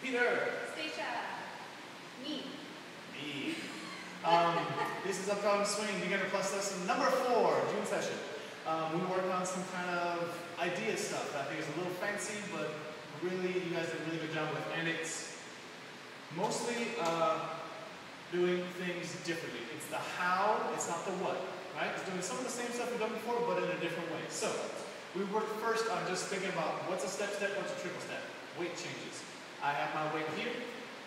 Peter. Stacia. Me. Me. This is Uptown Swing, beginner plus lesson number 4, June session. We worked on some kind of idea stuff that I think is a little fancy, but really you guys did a really good job with. And it's mostly doing things differently. It's the how, it's not the what, right? It's doing some of the same stuff we've done before, but in a different way. So, we worked first on just thinking about what's a step-step, what's a triple step. Weight changes. I have my weight here,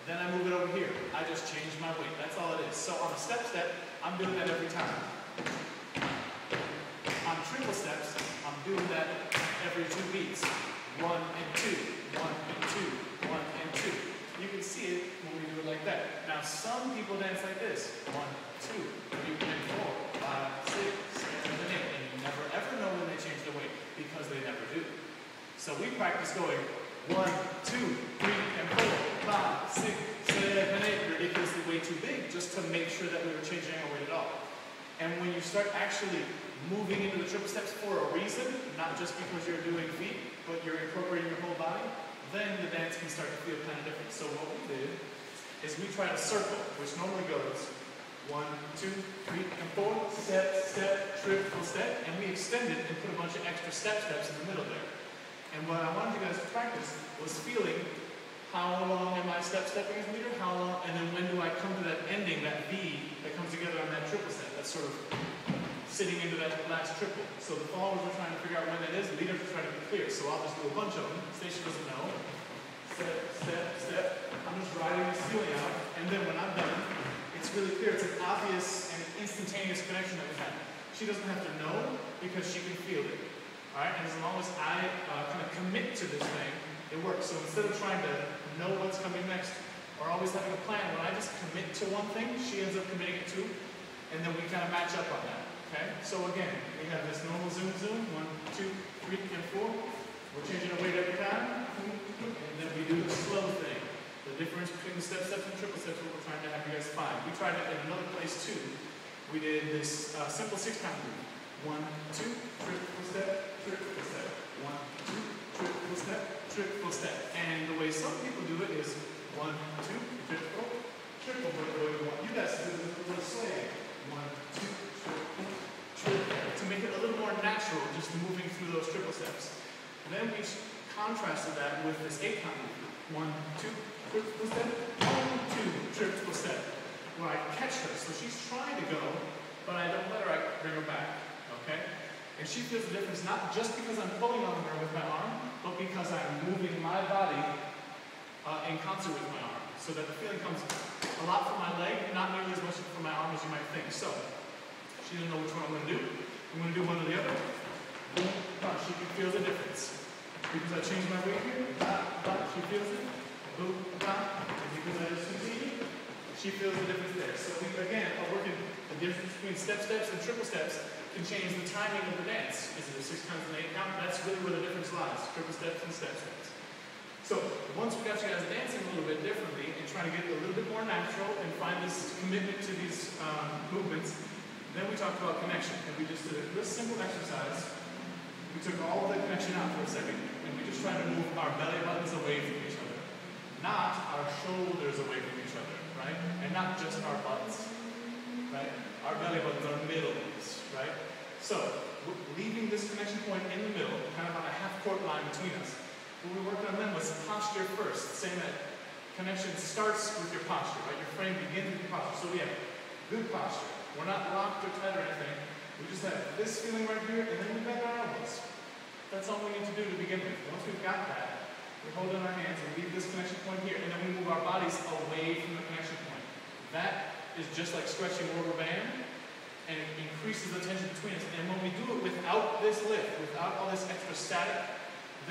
then I move it over here. I just change my weight. That's all it is. So on a step-step, I'm doing that every time. On triple steps, I'm doing that every 2 beats. 1 and 2, 1 and 2, 1 and 2. You can see it when we do it like that. Now some people dance like this. 1, 2, 3, and 4, 5, 6, 7, and 8. And you never ever know when they change the weight because they never do. So we practice going 1, 2, 3, and 4, 5, 6, 7, 8. Ridiculously way too big just to make sure that we were changing our weight at all. And when you start actually moving into the triple steps for a reason, not just because you're doing feet, but you're incorporating your whole body, then the dance can start to feel kind of different. So what we did is we tried a circle, which normally goes 1, 2, 3, and 4, step, step, triple step, and we extended and put a bunch of extra steps in the middle there. And what I wanted you guys to practice was feeling how long am I stepping as a meter, how long, and then when do I come to that ending, that V that comes together on that triple step, that's sort of sitting into that last triple. So the followers are trying to figure out when that is, the leaders are trying to be clear. So I'll just do a bunch of them. Stacia doesn't know. Step, step, step. I'm just riding this feeling out, and then when I'm done, it's really clear. It's an obvious and instantaneous connection that we have. She doesn't have to know because she can feel it. Alright, and as long as I kind of commit to this thing, it works. So instead of trying to know what's coming next, or always having a plan, when I just commit to one thing, she ends up committing it too, and then we kind of match up on that. Okay? So again, we have this normal zoom, 1, 2, 3, and 4. We're changing our weight every time, and then we do the slow thing. The difference between the step-steps and triple steps, what we're trying to have you guys find. We tried it in another place too. We did this simple 6-count move. 1, 2, triple step, triple step. 1, 2, triple step, triple step. And the way some people do it is 1, 2, triple, triple. But the way we want you guys to do it is a little sway. 1, 2, triple, triple. To make it a little more natural, just moving through those triple steps. And then we contrasted that with this 8-count move. 1, 2, triple step, 1, 2, triple step. Where I catch her. So she's trying to go, but I don't let her, I bring her back. Okay? And she feels the difference not just because I'm pulling on her with my arm, but because I'm moving my body in concert with my arm. So that the feeling comes a lot from my leg, not nearly as much from my arm as you might think. So, she doesn't know which one I'm going to do. I'm going to do one or the other. She can feel the difference. Because I changed my weight here, she feels it. And because I just continue, she feels the difference there. So we, again, are working the difference between steps and triple steps can change the timing of the dance. Is it a 6 counts and 8 count? That's really where the difference lies. Triple steps and steps. So once we got you guys dancing a little bit differently and trying to get a little bit more natural and find this commitment to these movements, then we talked about connection. And we just did a real simple exercise. We took all of the connection out for a second, and we just tried to move our belly buttons away from each other. Not our shoulders away from each other, right? And not just our butts, right? Our belly buttons are middles, right? So, leaving this connection point in the middle, kind of on a half-court line between us, what we worked on then was posture first, saying that connection starts with your posture, right? Your frame begins with your posture. So we have good posture. We're not locked or tight or anything. We just have this feeling right here, and then we bend our elbows. That's all we need to do to begin with. Once we've got that, we hold in our hands and leave this connection point here, and then we move our bodies away from the connection point. That is just like stretching a rubber band, and it increases the tension between us. And when we do it without this lift, without all this extra static,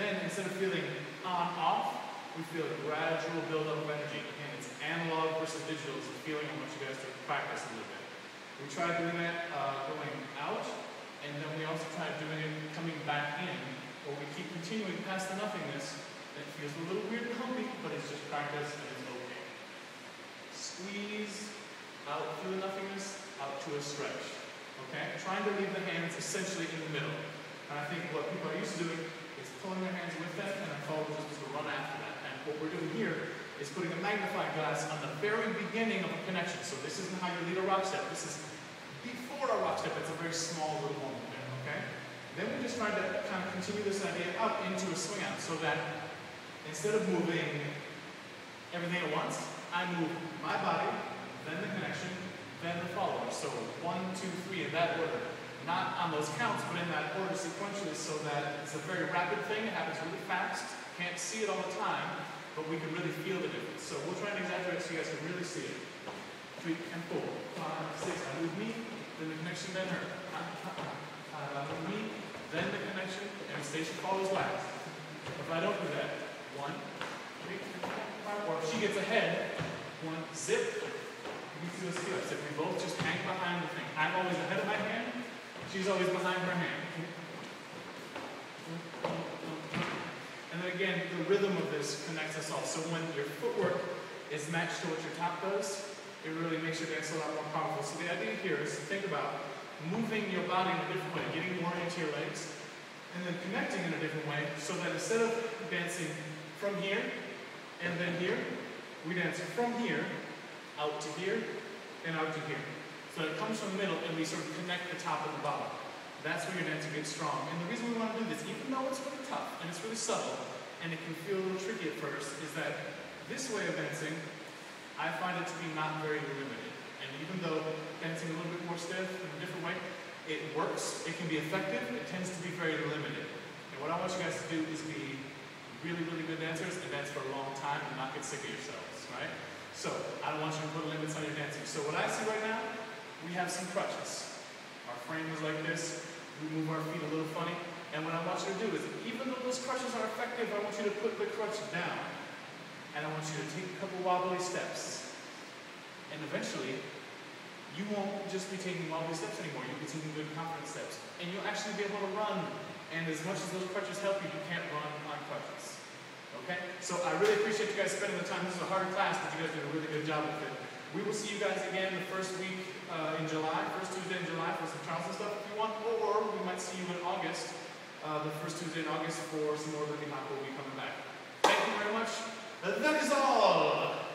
then instead of feeling on-off, we feel a gradual buildup of energy. Again, it's analog versus digital. It's a feeling I want you guys to practice a little bit. We try doing that going out, and then we also try doing it coming back in, where we keep continuing past the nothingness. It feels a little weird and humpy, but it's just practice and it's okay. Squeeze out through the nothingness, out to a stretch. Okay? Trying to leave the hands essentially in the middle. And I think what people are used to doing is pulling their hands with them, and then following just to run after that. And what we're doing here is putting a magnifying glass on the very beginning of a connection. So this isn't how you lead a rock step. This is before a rock step. It's a very small little moment there, okay? Then we just try to kind of continue this idea up into a swing out so that instead of moving everything at once, I move my body, then the connection, then the follower. So 1, 2, 3 in that order. Not on those counts, but in that order sequentially so that it's a very rapid thing. It happens really fast. Can't see it all the time, but we can really feel the difference. So we'll try and exaggerate so you guys can really see it. 3 and 4, 5, 6. I move me, then the connection, then her. I move me, then the connection, and the station follows last. If I don't do that, 1, 3, 4, 5, or if she gets ahead, 1, zip. You can see those steps. If we both just hang behind the thing. I'm always ahead of my hand. She's always behind her hand. And then again, the rhythm of this connects us all. So when your footwork is matched to what your top does, it really makes your dance a lot more powerful. So the idea here is to think about moving your body in a different way, getting more into your legs, and then connecting in a different way so that instead of dancing from here and then here, we dance from here, out to here, and out to here. So it comes from the middle and we sort of connect the top and the bottom. That's where your dancing gets strong. And the reason we want to do this, even though it's really tough and it's really subtle and it can feel a little tricky at first, is that this way of dancing, I find it to be not very limited. And even though dancing a little bit more stiff in a different way, it works, it can be effective, it tends to be very limited. And what I want you guys to do is be really, really good dancers and dance for a long time and not get sick of yourselves, right? So, I don't want you to put limits on your dancing. So what I see right now, we have some crutches. Our frame is like this. We move our feet a little funny. And what I want you to do is, even though those crutches are effective, I want you to put the crutch down. And I want you to take a couple wobbly steps. And eventually, you won't just be taking wobbly steps anymore. You'll be taking good confident steps. And you'll actually be able to run. And as much as those crutches help you, you can't run on crutches. Okay? So I really appreciate you guys spending the time. This is a hard class, but you guys did a really good job with it. We will see you guys again the first week in July, first Tuesday in July for some Charleston stuff if you want, or we might see you in August, the first Tuesday in August for some more Lindy Hop. We'll be coming back. Thank you very much. That is all.